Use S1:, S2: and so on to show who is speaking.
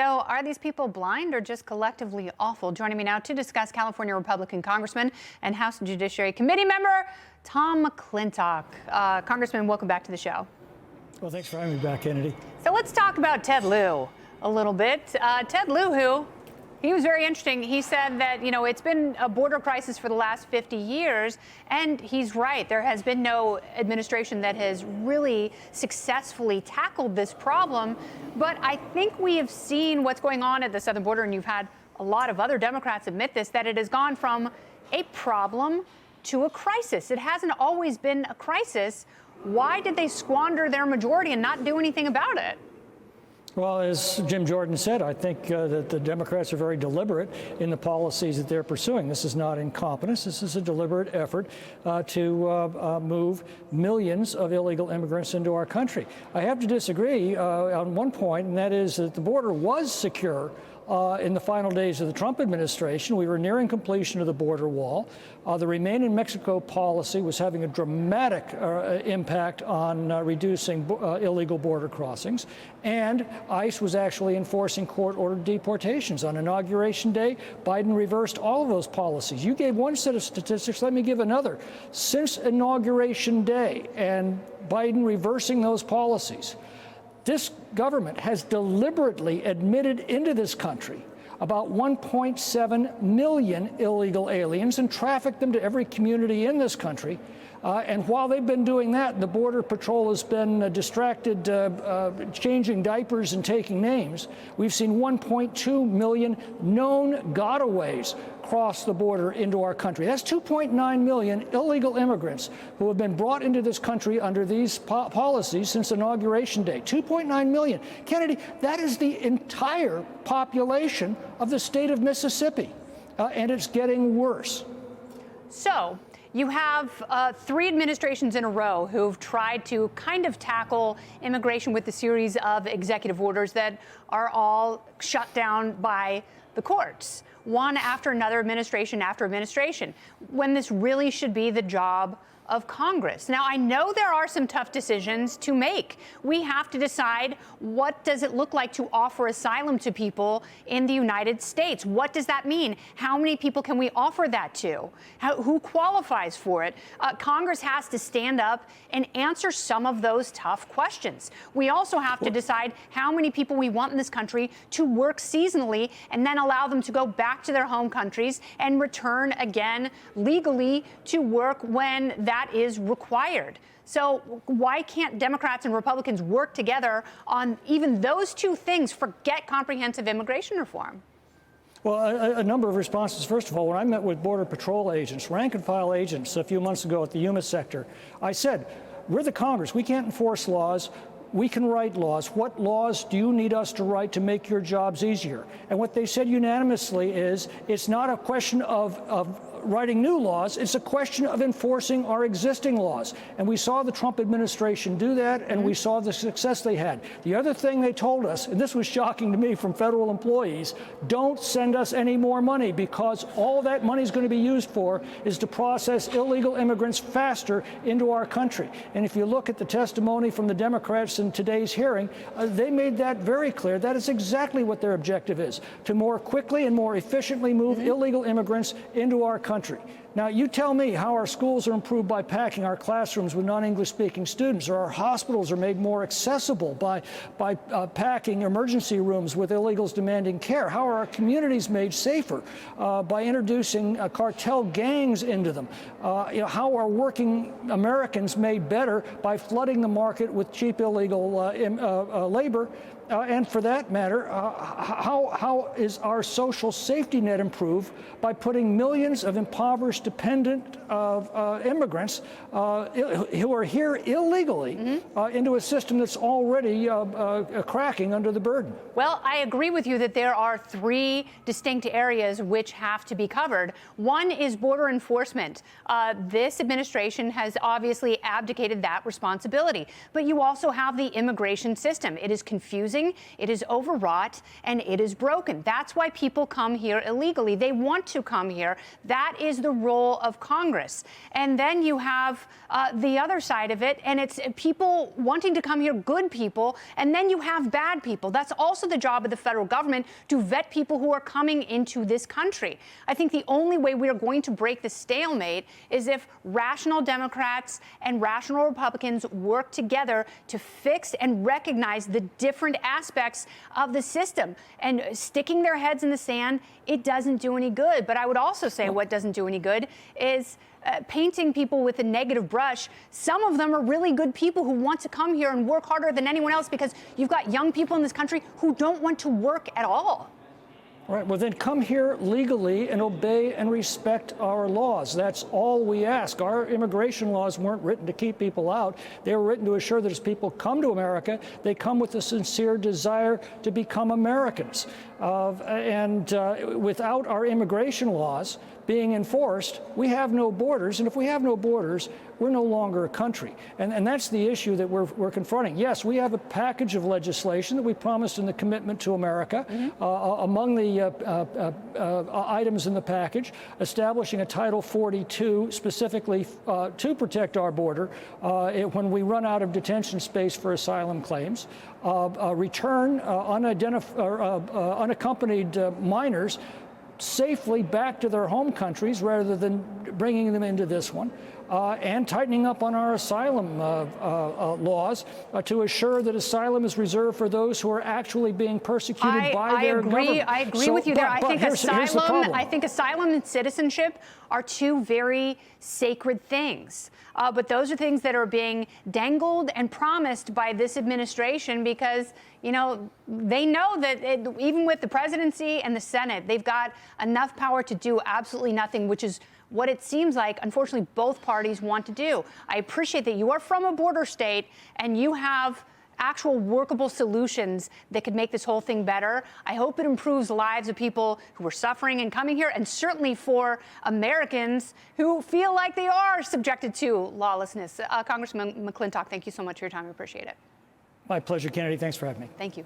S1: So are these people blind or just collectively awful? Joining me now to discuss, California Republican Congressman and House Judiciary Committee member Tom McClintock. Congressman, welcome back to the show.
S2: Well, thanks for having me back, Kennedy.
S1: So let's talk about Ted Lieu a little bit. Ted Lieu, he was very interesting. He said that, it's been a border crisis for the last 50 years. And he's right. There has been no administration that has really successfully tackled this problem. But I think we have seen what's going on at the southern border. And you've had a lot of other Democrats admit this, that it has gone from a problem to a crisis. It hasn't always been a crisis. Why did they squander their majority and not do anything about it?
S2: Well, as Jim Jordan said, I think that the Democrats are very deliberate in the policies that they're pursuing. This is not incompetence. This is a deliberate effort to move millions of illegal immigrants into our country. I have to disagree on one point, and that is that the border was secure in the final days of the Trump administration. We were nearing completion of the border wall. The Remain in Mexico policy was having a dramatic impact on reducing illegal border crossings. And ICE was actually enforcing court-ordered deportations. On Inauguration Day, Biden reversed all of those policies. You gave one set of statistics. Let me give another. Since Inauguration Day and Biden reversing those policies, this government has deliberately admitted into this country about 1.7 million illegal aliens and trafficked them to every community in this country. And while they've been doing that, the Border Patrol has been distracted changing diapers and taking names. We've seen 1.2 million known gotaways cross the border into our country. That's 2.9 million illegal immigrants who have been brought into this country under these policies since Inauguration Day. 2.9 million. Kennedy, that is the entire population of the state of Mississippi, and it's getting worse.
S1: So you have 3 administrations in a row who've tried to kind of tackle immigration with a series of executive orders that are all shut down by the courts, one after another, administration after administration, when this really should be the job of Congress. Now, I know there are some tough decisions to make. We have to decide, what does it look like to offer asylum to people in the United States? What does that mean? How many people can we offer that to? Who qualifies for it? Congress has to stand up and answer some of those tough questions. We also have to decide how many people we want in this country to work seasonally and then allow them to go back to their home countries and return again legally to work when that is required. So why can't Democrats and Republicans work together on even those 2 things? Forget comprehensive immigration reform.
S2: Well, a number of responses. First of all, when I met with Border Patrol agents, rank and file agents a few months ago at the Yuma sector, I said, we're the Congress. We can't enforce laws. We can write laws. What laws do you need us to write to make your jobs easier? And what they said unanimously is, it's not a question of writing new laws, it's a question of enforcing our existing laws. And we saw the Trump administration do that, and we saw the success they had. The other thing they told us, and this was shocking to me from federal employees, don't send us any more money, because all that money is going to be used for is to process illegal immigrants faster into our country. And if you look at the testimony from the Democrats in today's hearing, they made that very clear. That is exactly what their objective is, to more quickly and more efficiently move illegal immigrants into our country. Now, you tell me how our schools are improved by packing our classrooms with non-English speaking students, or our hospitals are made more accessible by packing emergency rooms with illegals demanding care. How are our communities made safer by introducing cartel gangs into them? How are working Americans made better by flooding the market with cheap illegal labor? And for that matter, how is our social safety net improved by putting millions of impoverished, dependent immigrants who are here illegally into a system that's already cracking under the burden?
S1: Well, I agree with you that there are 3 distinct areas which have to be covered. One is border enforcement. This administration has obviously abdicated that responsibility. But you also have the immigration system. It is confusing. confusing, it is overwrought, and it is broken. That's why people come here illegally. They want to come here. That is the role of Congress. And then you have the other side of it, and it's people wanting to come here, good people, and then you have bad people. That's also the job of the federal government, to vet people who are coming into this country. I think the only way we are going to break the stalemate is if rational Democrats and rational Republicans work together to fix and recognize the different aspects of the system. And sticking their heads in the sand, it doesn't do any good. But I would also say what doesn't do any good is painting people with a negative brush. Some of them are really good people who want to come here and work harder than anyone else, because you've got young people in this country who don't want to work at all.
S2: Right. Well, then come here legally and obey and respect our laws. That's all we ask. Our immigration laws weren't written to keep people out. They were written to assure that as people come to America, they come with a sincere desire to become Americans. Without our immigration laws being enforced, we have no borders. And if we have no borders, we're no longer a country. And that's the issue that we're confronting. Yes, we have a package of legislation that we promised in the Commitment to America. Among the items in the package, establishing a Title 42 specifically to protect our border when we run out of detention space for asylum claims, return unaccompanied minors safely back to their home countries rather than bringing them into this one, and tightening up on our asylum laws to assure that asylum is reserved for those who are actually being persecuted by their government.
S1: I agree with you there. I think asylum and citizenship are two very sacred things. But those are things that are being dangled and promised by this administration because, you know, they know that even with the presidency and the Senate, they've got enough power to do absolutely nothing, which is what it seems like, unfortunately, both parties want to do. I appreciate that you are from a border state and you have actual workable solutions that could make this whole thing better. I hope it improves the lives of people who are suffering and coming here, and certainly for Americans who feel like they are subjected to lawlessness. Congressman McClintock, thank you so much for your time. I appreciate it.
S2: My pleasure, Kennedy. Thanks for having me.
S1: Thank you.